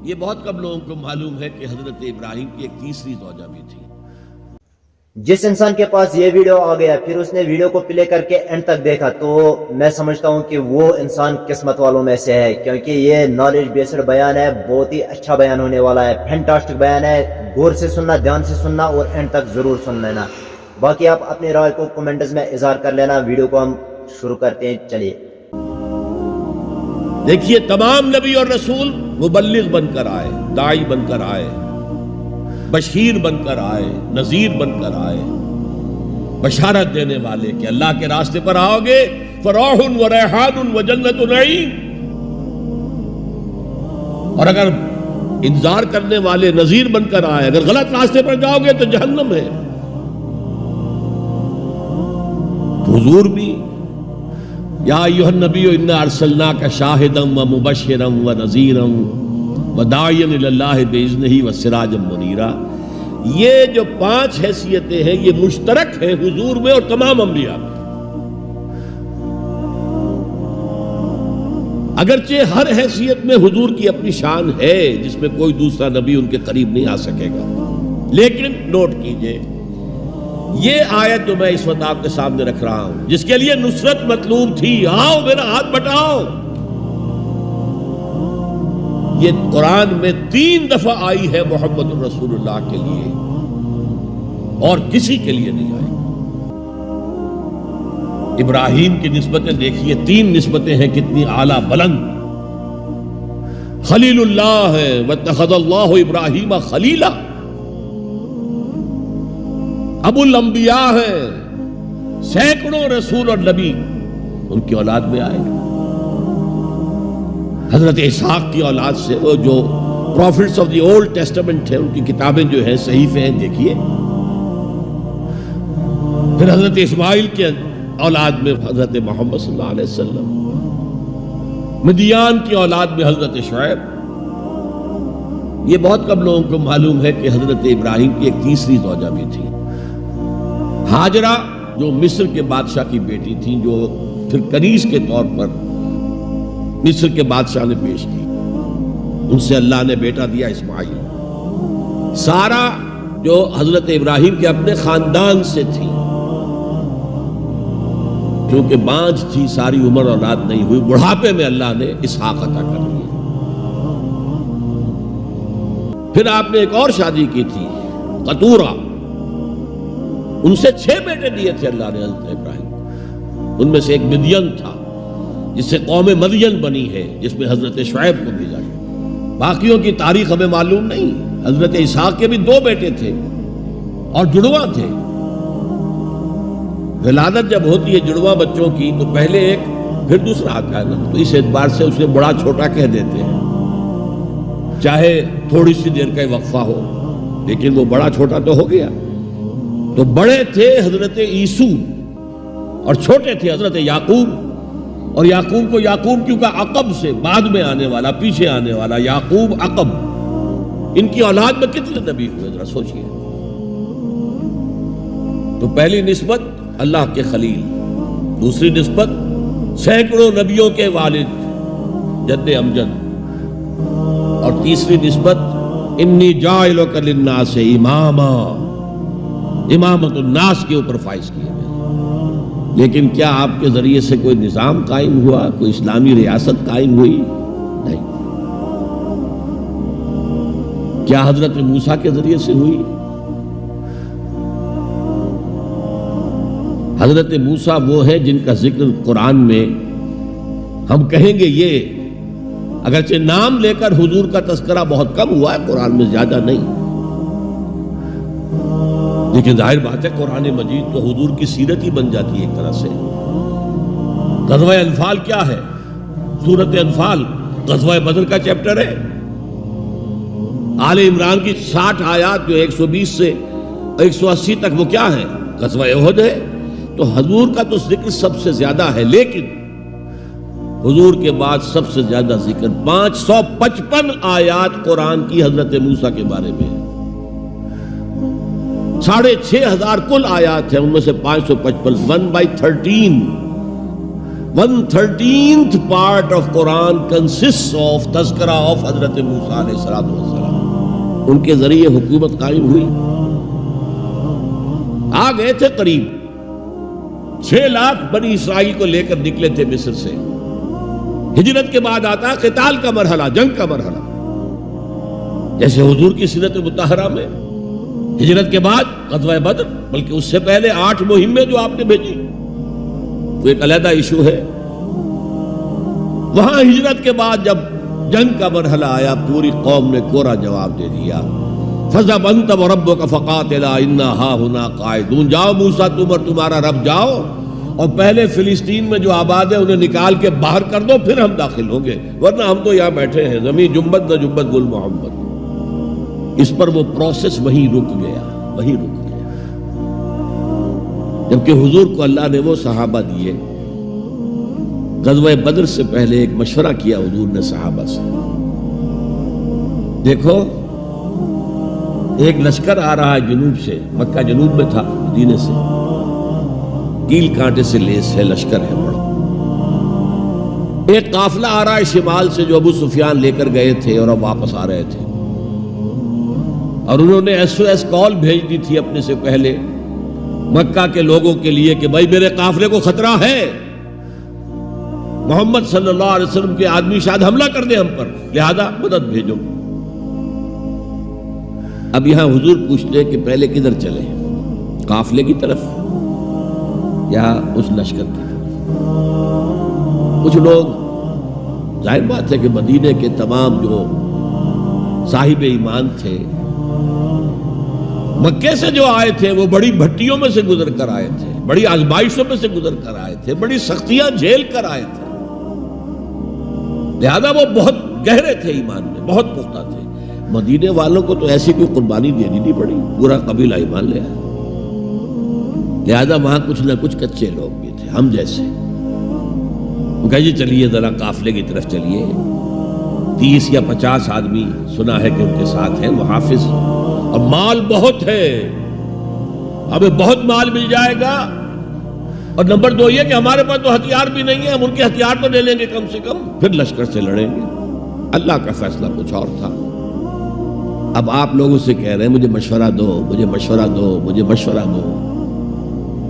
یہ بہت کم لوگوں کو معلوم ہے کہ حضرت ابراہیم کی ایک تیسری زوجہ بھی تھی۔ جس انسان کے پاس یہ ویڈیو آ گیا پھر اس نے ویڈیو کو پلے کر کے اینڈ تک دیکھا تو میں سمجھتا ہوں کہ وہ انسان قسمت والوں میں سے ہے، کیونکہ یہ نالج بیسڈ بیان ہے، بہت ہی اچھا بیان ہونے والا ہے، فینٹاسٹک بیان ہے۔ غور سے سننا، دھیان سے سننا اور اینڈ تک ضرور سن لینا۔ باقی آپ اپنی رائے کو کمنٹس میں اظہار کر لینا۔ ویڈیو کو ہم شروع کرتے ہیں، چلیے۔ دیکھیے، تمام نبی اور رسول مبلغ بن کر آئے، داعی بن کر آئے، بشیر بن کر آئے، نذیر بن کر آئے، بشارت دینے والے کہ اللہ کے راستے پر آؤ گے فروح و ریحان و جنت نعیم، اور اگر انذار کرنے والے نذیر بن کر آئے، اگر غلط راستے پر جاؤ گے تو جہنم ہے۔ حضور بھی یا ایھا النبی انا ارسلناک شاہدا و مبشرا و نذیرا وداعیا الی اللہ باذنہ وسراجا منیرا، یہ جو 5 حیثیتیں ہیں یہ مشترک ہیں حضور میں اور تمام انبیاء میں۔ اگرچہ ہر حیثیت میں حضور کی اپنی شان ہے جس میں کوئی دوسرا نبی ان کے قریب نہیں آ سکے گا، لیکن نوٹ کیجئے یہ آیت جو میں اس وقت آپ کے سامنے رکھ رہا ہوں، جس کے لیے نصرت مطلوب تھی، آؤ میرا ہاتھ بٹاؤ، یہ قرآن میں 3 دفعہ آئی ہے محمد رسول اللہ کے لیے، اور کسی کے لیے نہیں آئی۔ ابراہیم کی نسبتیں دیکھیے، 3 نسبتیں ہیں، کتنی اعلیٰ بلند۔ خلیل اللہ ہے، واتخذ اللہ ابراہیم خلیلا۔ ابو الانبیاء ہے، سینکڑوں رسول اور نبی ان کی اولاد میں آئے۔ حضرت اسحاق کی اولاد سے، وہ جو prophets of the old testament ہیں، ان کی کتابیں جو ہیں، صحیفے ہیں، دیکھیے۔ پھر حضرت اسماعیل کے اولاد میں حضرت محمد صلی اللہ علیہ وسلم، مدیان کی اولاد میں حضرت شعیب۔ یہ بہت کم لوگوں کو معلوم ہے کہ حضرت ابراہیم کی ایک تیسری زوجہ بھی تھی، ہاجرہ، جو مصر کے بادشاہ کی بیٹی تھی، جو پھر کنیز کے طور پر مصر کے بادشاہ نے پیش کی، ان سے اللہ نے بیٹا دیا اسماعیل۔ سارا جو حضرت ابراہیم کے اپنے خاندان سے تھی، کیونکہ بانجھ تھی، ساری عمر اولاد نہیں ہوئی، بڑھاپے میں اللہ نے اسحاق عطا کر دیا۔ پھر آپ نے ایک اور شادی کی تھی، قطورہ، ان سے 6 بیٹے دیے تھے اللہ نے حضرت ابراہیم کو۔ ان میں سے ایک مدین تھا جس سے قوم مدین بنی ہے، جس میں حضرت شعیب کو بھیجا گیا۔ باقیوں کی تاریخ ہمیں معلوم نہیں۔ حضرت اسحاق کے بھی 2 بیٹے تھے اور جڑواں تھے۔ ولادت جب ہوتی ہے جڑواں بچوں کی تو پہلے ایک پھر دوسرا آتا ہے نا، تو اس اعتبار سے اسے بڑا چھوٹا کہہ دیتے ہیں، چاہے تھوڑی سی دیر کا وقفہ ہو، لیکن وہ بڑا چھوٹا تو ہو گیا۔ تو بڑے تھے حضرت عیسو اور چھوٹے تھے حضرت یعقوب، اور یعقوب کو یعقوب کیوں کہا؟ عقب سے، بعد میں آنے والا، پیچھے آنے والا، یعقوب عقب۔ ان کی اولاد میں کتنے نبی ہوئے ذرا سوچئے۔ تو پہلی نسبت اللہ کے خلیل، دوسری نسبت سینکڑوں نبیوں کے والد جد امجد، اور تیسری نسبت انی جاعلک للناس اماما، امامت الناس کے اوپر فائز کیے گئے۔ لیکن کیا آپ کے ذریعے سے کوئی نظام قائم ہوا، کوئی اسلامی ریاست قائم ہوئی؟ نہیں۔ کیا حضرت موسیٰ کے ذریعے سے ہوئی؟ حضرت موسیٰ وہ ہے جن کا ذکر قرآن میں ہم کہیں گے، یہ اگرچہ نام لے کر حضور کا تذکرہ بہت کم ہوا ہے قرآن میں، زیادہ نہیں، لیکن ظاہر بات ہے قرآن مجید تو حضور کی سیرت ہی بن جاتی ہے ایک طرح سے۔ غزوہ انفال کیا ہے؟ سورۃ انفال غزوہ بدر کا چیپٹر ہے۔ آل عمران کی 60 آیات جو 120 سے 180 تک وہ کیا ہے؟ غزوہ احد ہے۔ تو حضور کا تو ذکر سب سے زیادہ ہے، لیکن حضور کے بعد سب سے زیادہ ذکر 555 آیات قرآن کی حضرت موسیٰ کے بارے میں ہے۔ 6,500 کل آیات ہیں، ان میں سے 555 1/13 1/13 part of Quran consists of تذکرہ of حضرت موسیٰ علیہ السلام. ان کے ذریعے حکومت قائم ہوئی. آ گئے تھے قریب 6 لاکھ بنی اسرائیل کو لے کر نکلے تھے مصر سے. ہجرت کے بعد آتا قتال کا مرحلہ، جنگ کا مرحلہ. جیسے حضور کی سیرت مطہرہ میں ہجرت کے بعد غزوہ بدر، بلکہ اس سے پہلے 8 مہمیں جو آپ نے بھیجی، وہ ایک علیحدہ ایشو ہے. وہاں ہجرت کے بعد جب جنگ کا مرحلہ آیا، پوری قوم نے کوڑا جواب دے دیا. فَذْهَبْ أَنْتَ وَرَبُّكَ فَقَاتِلَا إِنَّا هَاهُنَا قَاعِدُونَ. جاؤ موسیٰ تم اور تمہارا رب جاؤ، اور پہلے فلسطین میں جو آباد ہے انہیں نکال کے باہر کر دو، پھر ہم داخل ہوں گے، ورنہ ہم تو یہاں بیٹھے ہیں. زمین جنبت نہ جنبت گل محمد. اس پر وہ پروسیس وہیں رک گیا. جبکہ حضور کو اللہ نے وہ صحابہ دیے. غزوہ بدر سے پہلے ایک مشورہ کیا حضور نے صحابہ سے. دیکھو ایک لشکر آ رہا ہے جنوب سے، مکہ جنوب میں تھا مدینے سے، کیل کانٹے سے لیس ہے، لشکر ہے بڑا. ایک قافلہ آ رہا ہے شمال سے جو ابو سفیان لے کر گئے تھے اور اب واپس آ رہے تھے، اور انہوں نے SOS کال بھیج دی تھی اپنے سے پہلے مکہ کے لوگوں کے لیے کہ بھائی میرے قافلے کو خطرہ ہے، محمد صلی اللہ علیہ وسلم کے آدمی شاید حملہ کر دیں ہم پر، لہذا مدد بھیجو. اب یہاں حضور پوچھتے ہیں کہ پہلے کدھر چلے، قافلے کی طرف یا اس لشکر کی طرف؟ کچھ لوگ، ظاہر بات ہے کہ مدینے کے تمام جو صاحب ایمان تھے، مکے سے جو آئے تھے وہ بڑی بھٹیوں میں سے گزر کر آئے تھے، بڑی آزمائشوں میں سے گزر کر آئے تھے، بڑی سختیاں جھیل کر آئے تھے. لہذا وہ بہت گہرے تھے ایمان میں، بہت پختہ تھے. مدینے والوں کو تو ایسی کوئی قربانی دینی نہیں پڑی، پورا قبیلہ ایمان لے آیا. لہذا وہاں کچھ نہ کچھ کچے لوگ بھی تھے ہم جیسے. وہ کہا جی چلیے ذرا قافلے کی طرف چلیے. 30 یا 50 آدمی سنا ہے کہ ان کے ساتھ ہیں، وہ حافظ، اور مال بہت ہے، ہمیں بہت مال مل جائے گا. اور نمبر 2 یہ کہ ہمارے پاس تو ہتھیار بھی نہیں ہے، ہم ان کے ہتھیار تو لے لیں گے کم سے کم، پھر لشکر سے لڑیں گے. اللہ کا فیصلہ کچھ اور تھا. اب آپ لوگوں سے کہہ رہے ہیں مجھے مشورہ دو، مجھے مشورہ دو، مجھے مشورہ دو.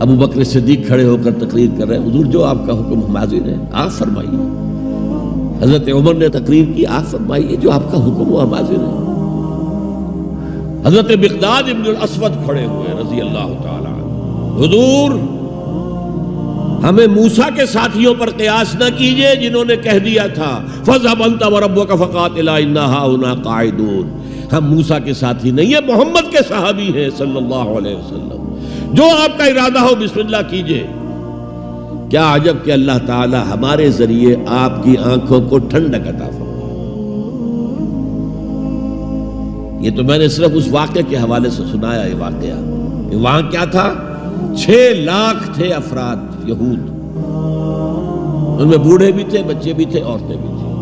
ابو بکر صدیق کھڑے ہو کر تقریر کر رہے ہیں، حضور جو آپ کا حکم ہم حاضر ہیں، آپ فرمائیے. حضرت عمر نے تقریر کی، آپ فرمائیے جو آپ کا حکم ہو ہم حاضر ہیں. حضرت مقداد ابن الاسود کھڑے ہوئے رضی اللہ تعالی عنہ، حضور ہمیں موسیٰ کے ساتھیوں پر قیاس نہ کیجئے جنہوں نے کہہ دیا تھا فَاذْهَبْ أَنْتَ وَرَبُّكَ فَقَاتِلَا إِنَّا هَاهُنَا قَاعِدُونَ. ہم موسیٰ کے ساتھی نہیں ہیں، محمد کے صحابی ہیں صلی اللہ علیہ وسلم. جو آپ کا ارادہ ہو بسم اللہ کیجئے. کیا عجب کہ اللہ تعالی ہمارے ذریعے آپ کی آنکھوں کو ٹھنڈک عطا فرمائے. یہ تو میں نے صرف اس واقعے کے حوالے سے سنایا. یہ واقعہ وہاں کیا تھا، 6 لاکھ تھے افراد یہود، ان میں بوڑھے بھی تھے، بچے بھی تھے، عورتیں بھی تھیں.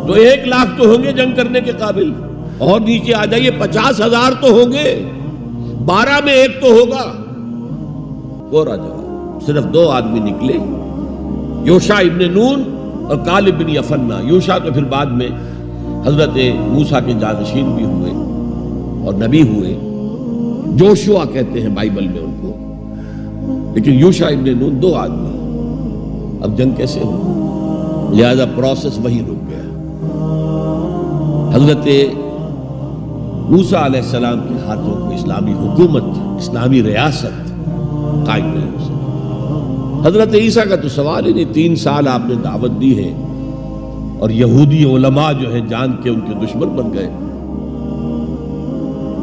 تو 1 لاکھ تو ہوں گے جنگ کرنے کے قابل، اور نیچے آ جائیے 50,000 تو ہوں گے، 12 میں 1 تو ہوگا. کوڑا جواب. صرف 2 آدمی نکلے، یوشع ابن نون اور کالب بن یفنہ. یوشع تو پھر بعد میں حضرت موسیٰ کے جانشین بھی ہوئے اور نبی ہوئے، جوشوا کہتے ہیں بائبل میں ان کو، لیکن یوشع ابن نون 2 آدمی. اب جنگ کیسے ہو؟ لہذا پروسیس وہی رک گیا. حضرت موسیٰ علیہ السلام کے ہاتھوں کو اسلامی حکومت، اسلامی ریاست قائم نہیں ہو سکی. حضرت عیسیٰ کا تو سوال ہی نہیں. 3 سال آپ نے دعوت دی ہے اور یہودی علماء جو ہیں جان کے ان کے دشمن بن گئے.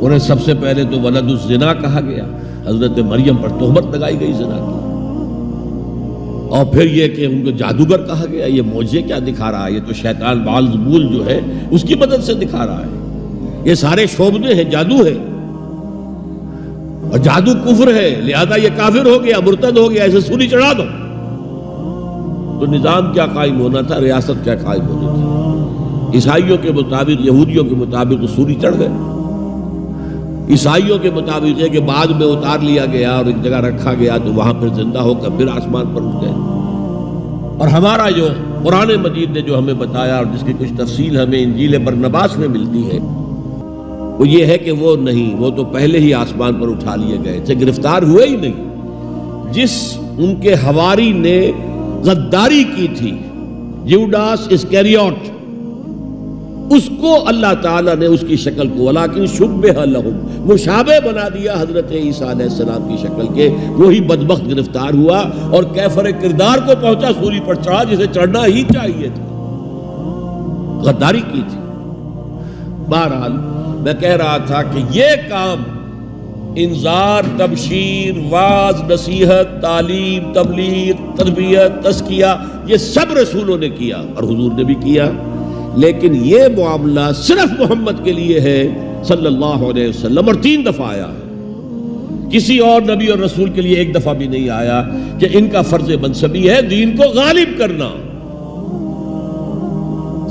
انہیں سب سے پہلے تو ولد الزنا کہا گیا، حضرت مریم پر تہمت لگائی گئی زنا کی، اور پھر یہ کہ ان کو جادوگر کہا گیا. یہ معجزے کیا دکھا رہا ہے؟ یہ تو شیطان بعلزبول جو ہے اس کی مدد سے دکھا رہا ہے. یہ سارے شعبدے ہیں، جادو ہے، اور جادو کفر ہے، لہذا یہ کافر ہو گیا، مرتد ہو گیا، ایسے سولی چڑھا دو. تو نظام کیا قائم ہونا تھا، ریاست کیا قائم ہونی تھی. عیسائیوں کے مطابق، یہودیوں کے مطابق تو سولی چڑھ گئے. عیسائیوں کے مطابق ہے کہ بعد میں اتار لیا گیا اور ایک جگہ رکھا گیا، تو وہاں پھر زندہ ہو کر پھر آسمان پر اٹھ گئے. اور ہمارا جو قرآن مجید نے جو ہمیں بتایا اور جس کی کچھ تفصیل ہمیں انجیل برنباس میں ملتی ہے وہ یہ ہے کہ وہ نہیں، وہ تو پہلے ہی آسمان پر اٹھا لیے گئے تھے، گرفتار ہوئے ہی نہیں۔ جس ان کے حواری نے غداری کی تھی، یوڈاس اسکریوٹ، اس کو اللہ تعالیٰ نے اس کی شکل کو ولیکن شبہ لہم، مشابہ بنا دیا حضرت عیسیٰ علیہ السلام کی شکل کے، وہی بدبخت گرفتار ہوا اور کیفر کردار کو پہنچا، سولی پر چڑھا جسے چڑھنا ہی چاہیے تھا، غداری کی تھی۔ بہرحال میں کہہ رہا تھا کہ یہ کام انذار، تبشیر، واعظ، نصیحت، تعلیم، تبلیغ، تربیت، تزکیہ، یہ سب رسولوں نے کیا اور حضور نے بھی کیا، لیکن یہ معاملہ صرف محمد کے لیے ہے صلی اللہ علیہ وسلم، اور 3 دفعہ آیا ہے، کسی اور نبی اور رسول کے لیے 1 دفعہ بھی نہیں آیا، کہ ان کا فرض منصبی ہے دین کو غالب کرنا،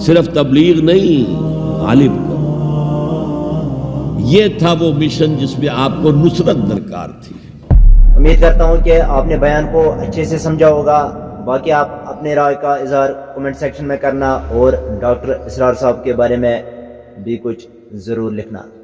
صرف تبلیغ نہیں، غالب کرنا۔ یہ تھا وہ مشن جس میں آپ کو نصرت درکار تھی۔ امید کرتا ہوں کہ آپ نے بیان کو اچھے سے سمجھا ہوگا، باقی آپ اپنے رائے کا اظہار کمنٹ سیکشن میں کرنا اور ڈاکٹر اسرار صاحب کے بارے میں بھی کچھ ضرور لکھنا۔